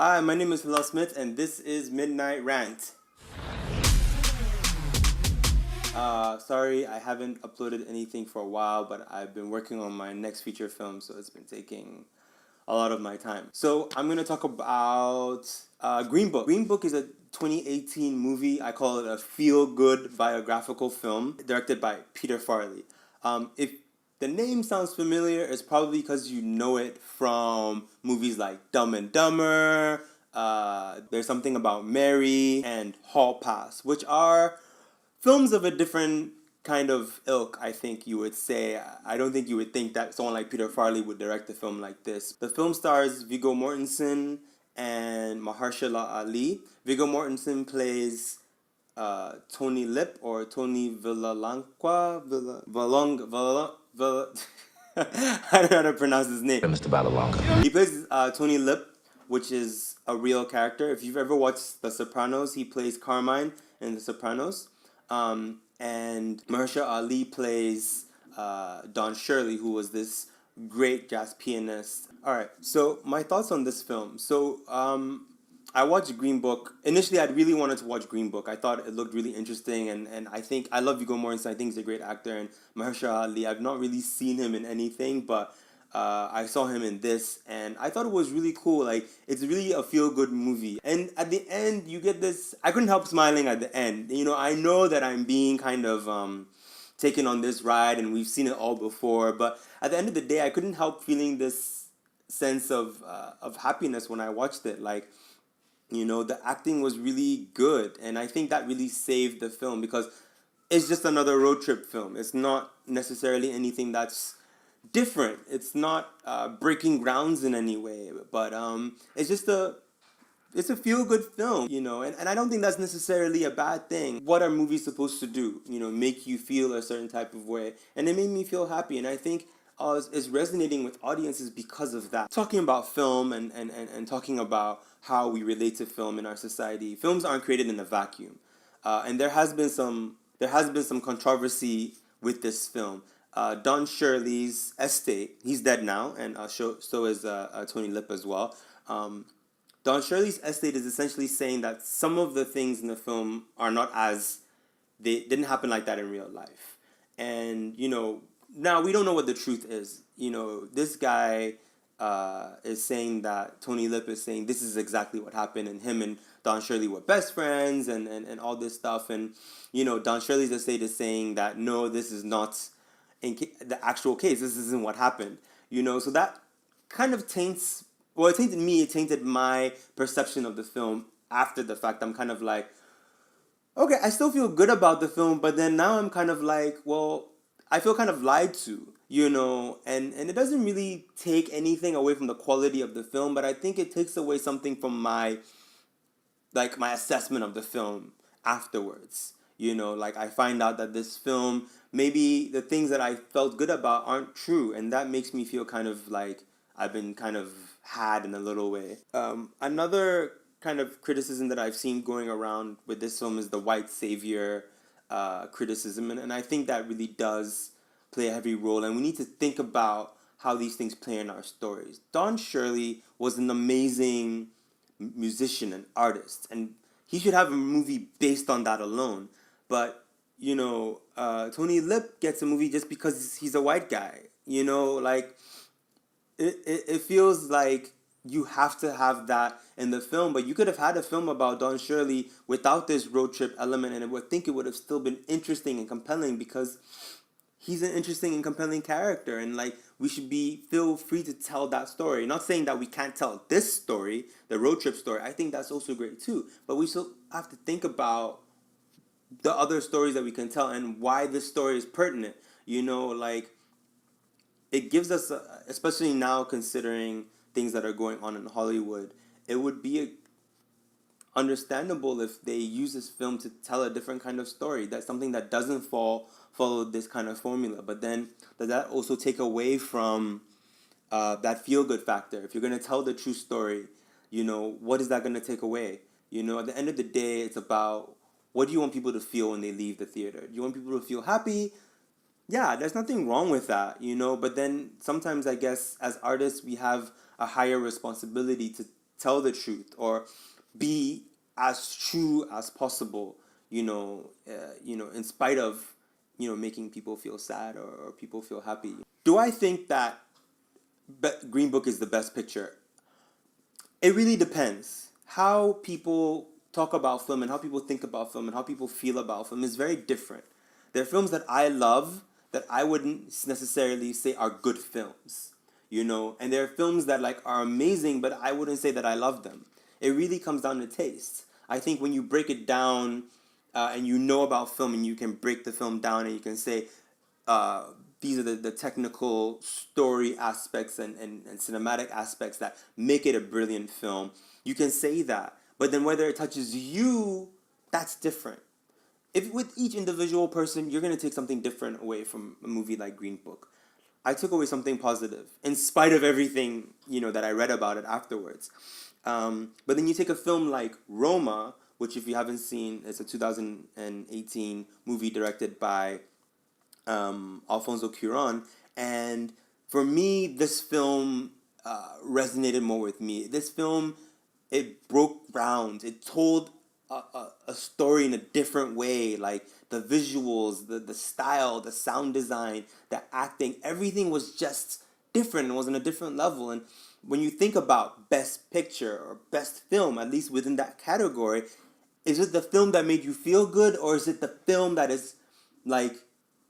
Hi, my name is Hillel Smith, and this is Midnight Rant. Sorry, I haven't uploaded anything for a while, but I've been working on my next feature film, so it's been taking a lot of my time. So I'm gonna talk about Green Book. Green Book is a 2018 movie. I call it a feel-good biographical film directed by Peter Farrelly. If the name sounds familiar, it's probably because you know it from movies like Dumb and Dumber. There's something about Mary and Hall Pass, which are films of a different kind of ilk, I think you would say. I don't think you would think that someone like Peter Farrelly would direct a film like this. The film stars Viggo Mortensen and Mahershala Ali. Viggo Mortensen plays Tony Lip or Tony Villalanqua. I don't know how to pronounce his name. Mr. Balalonga. He plays Tony Lip, which is a real character. If you've ever watched The Sopranos, he plays Carmine in The Sopranos. And Mahershala Ali plays Don Shirley, who was this great jazz pianist. All right, so my thoughts on this film. So I watched Green Book. Initially, I really wanted to watch Green Book. I thought it looked really interesting, and I think I love Viggo Mortensen. I think he's a great actor, and Mahershala Ali. I've not really seen him in anything, but I saw him in this, and I thought it was really cool. Like, it's really a feel-good movie. And at the end, you get this. I couldn't help smiling at the end. You know, I know that I'm being kind of taken on this ride, and we've seen it all before. But at the end of the day, I couldn't help feeling this sense of happiness when I watched it. Like, you know, the acting was really good, and I think that really saved the film because it's just another road trip film. It's not necessarily anything that's different. It's not breaking grounds in any way, but it's a feel good film, you know, and I don't think that's necessarily a bad thing. What are movies supposed to do? You know, make you feel a certain type of way, and it made me feel happy, and I think it's resonating with audiences because of that. Talking about film and talking about how we relate to film in our society, films aren't created in a vacuum, and there has been some controversy with this film. Don Shirley's estate, he's dead now, and so is Tony Lip as well. Don Shirley's estate is essentially saying that some of the things in the film are not as they didn't happen like that in real life. And, you know, now we don't know what the truth is. You know, this guy is saying that Tony Lip is saying this is exactly what happened, and him and Don Shirley were best friends and all this stuff. And, you know, Don Shirley's estate is saying that no, this is not the actual case. This isn't what happened. You know, so that kind of taints, well, it tainted me, it tainted my perception of the film after the fact. I'm kind of like, okay, I still feel good about the film, but then now I'm kind of like, well, I feel kind of lied to, you know, and it doesn't really take anything away from the quality of the film, but I think it takes away something from my assessment of the film afterwards. You know, like I find out that this film, maybe the things that I felt good about aren't true, and that makes me feel kind of like I've been kind of had in a little way. Another kind of criticism that I've seen going around with this film is the white savior criticism, and I think that really does play a heavy role, and we need to think about how these things play in our stories. Don Shirley was an amazing musician and artist, and he should have a movie based on that alone. But you know, Tony Lip gets a movie just because he's a white guy. You know, like it feels like you have to have that in the film, but you could have had a film about Don Shirley without this road trip element, and I would think it would have still been interesting and compelling because he's an interesting and compelling character, and like we should be feel free to tell that story. Not saying that we can't tell this story, the road trip story. I think that's also great too, but we still have to think about the other stories that we can tell and why this story is pertinent. You know, like it gives us, especially now considering things that are going on in Hollywood, it would be understandable if they use this film to tell a different kind of story. That's something that doesn't follow this kind of formula. But then does that also take away from that feel good factor? If you're gonna tell the true story, you know, what is that gonna take away? You know, at the end of the day, it's about what do you want people to feel when they leave the theater? Do you want people to feel happy? Yeah, there's nothing wrong with that, you know, but then sometimes I guess as artists we have a higher responsibility to tell the truth or be as true as possible, in spite of, making people feel sad or people feel happy. Do I think that Green Book is the best picture? It really depends. How people talk about film and how people think about film and how people feel about film is very different. There are films that I love that I wouldn't necessarily say are good films, and there are films that like are amazing, but I wouldn't say that I love them. It really comes down to taste. I think when you break it down, and you know about film and you can break the film down and you can say, uh, these are the technical story aspects and cinematic aspects that make it a brilliant film. You can say that. But then whether it touches you, that's different. If with each individual person, you're going to take something different away from a movie like Green Book. I took away something positive, in spite of everything, that I read about it afterwards. But then you take a film like Roma, which if you haven't seen, it's a 2018 movie directed by Alfonso Cuarón, and for me, this film resonated more with me. This film, it broke ground. It told a story in a different way. Like the visuals, the style, the sound design, the acting, everything was just different. It was on a different level. And when you think about best picture or best film, at least within that category, is it the film that made you feel good, or is it the film that is like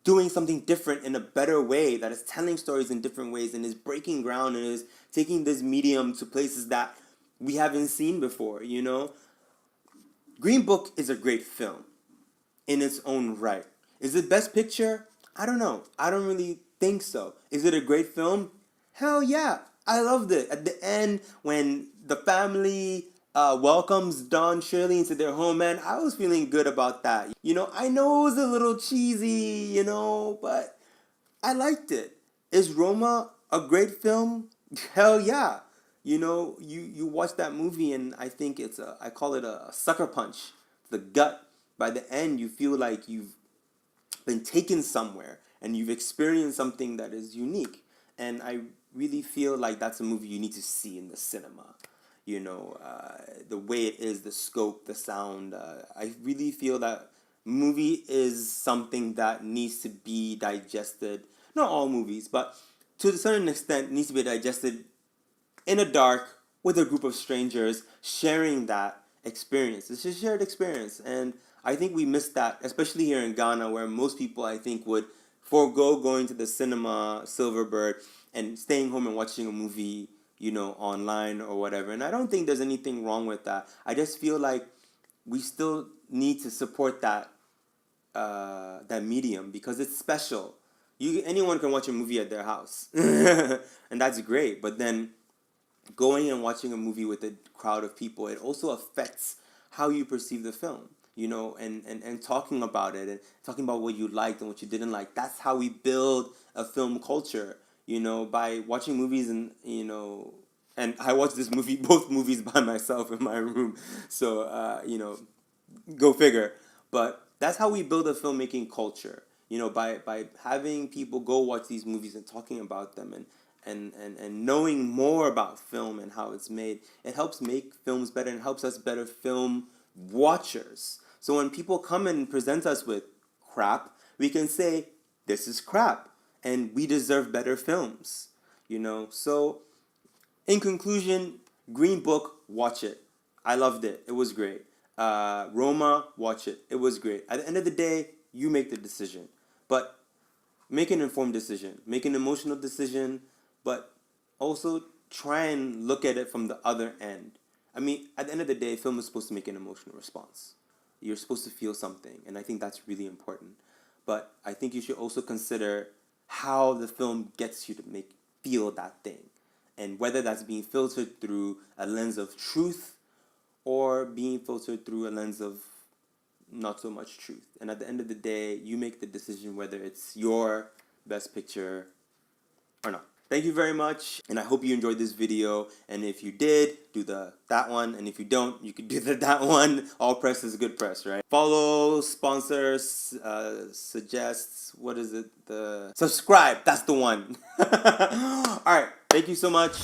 doing something different in a better way, that is telling stories in different ways and is breaking ground and is taking this medium to places that we haven't seen before, Green Book is a great film in its own right. Is it best picture? I don't know. I don't really think so. Is it a great film? Hell yeah. I loved it. At the end, when the family welcomes Don Shirley into their home, man, I was feeling good about that. I know it was a little cheesy, but I liked it. Is Roma a great film? Hell yeah. You watch that movie and I think I call it a sucker punch to the gut. By the end, you feel like you've been taken somewhere and you've experienced something that is unique. And I really feel like that's a movie you need to see in the cinema. The way it is, the scope, the sound. I really feel that movie is something that needs to be digested. Not all movies, but to a certain extent, needs to be digested in a dark with a group of strangers sharing that experience. It's a shared experience, and I think we missed that, especially here in Ghana, where most people I think would forego going to the cinema, Silverbird, and staying home and watching a movie, online or whatever. And I don't think there's anything wrong with that. I just feel like we still need to support that medium because it's special. Anyone can watch a movie at their house, and that's great. But then going and watching a movie with a crowd of people, it also affects how you perceive the film, and talking about it and talking about what you liked and what you didn't like. That's how we build a film culture, by watching movies and I watched both movies by myself in my room. So, go figure. But that's how we build a filmmaking culture, by having people go watch these movies and talking about them and knowing more about film and how it's made. It helps make films better and helps us better film watchers. So when people come and present us with crap, we can say, this is crap and we deserve better films, So in conclusion, Green Book, watch it. I loved it. It was great. Roma, watch it. It was great. At the end of the day, you make the decision. But make an informed decision. Make an emotional decision, but also try and look at it from the other end. I mean, at the end of the day, film is supposed to make an emotional response. You're supposed to feel something, and I think that's really important. But I think you should also consider how the film gets you to feel that thing, and whether that's being filtered through a lens of truth or being filtered through a lens of not so much truth. And at the end of the day, you make the decision whether it's your best picture or not. Thank you very much, and I hope you enjoyed this video. And if you did, do that one, and if you don't, you could do that one. All press is good press, right? Follow, sponsors, suggests, what is it? Subscribe, that's the one. All right, thank you so much.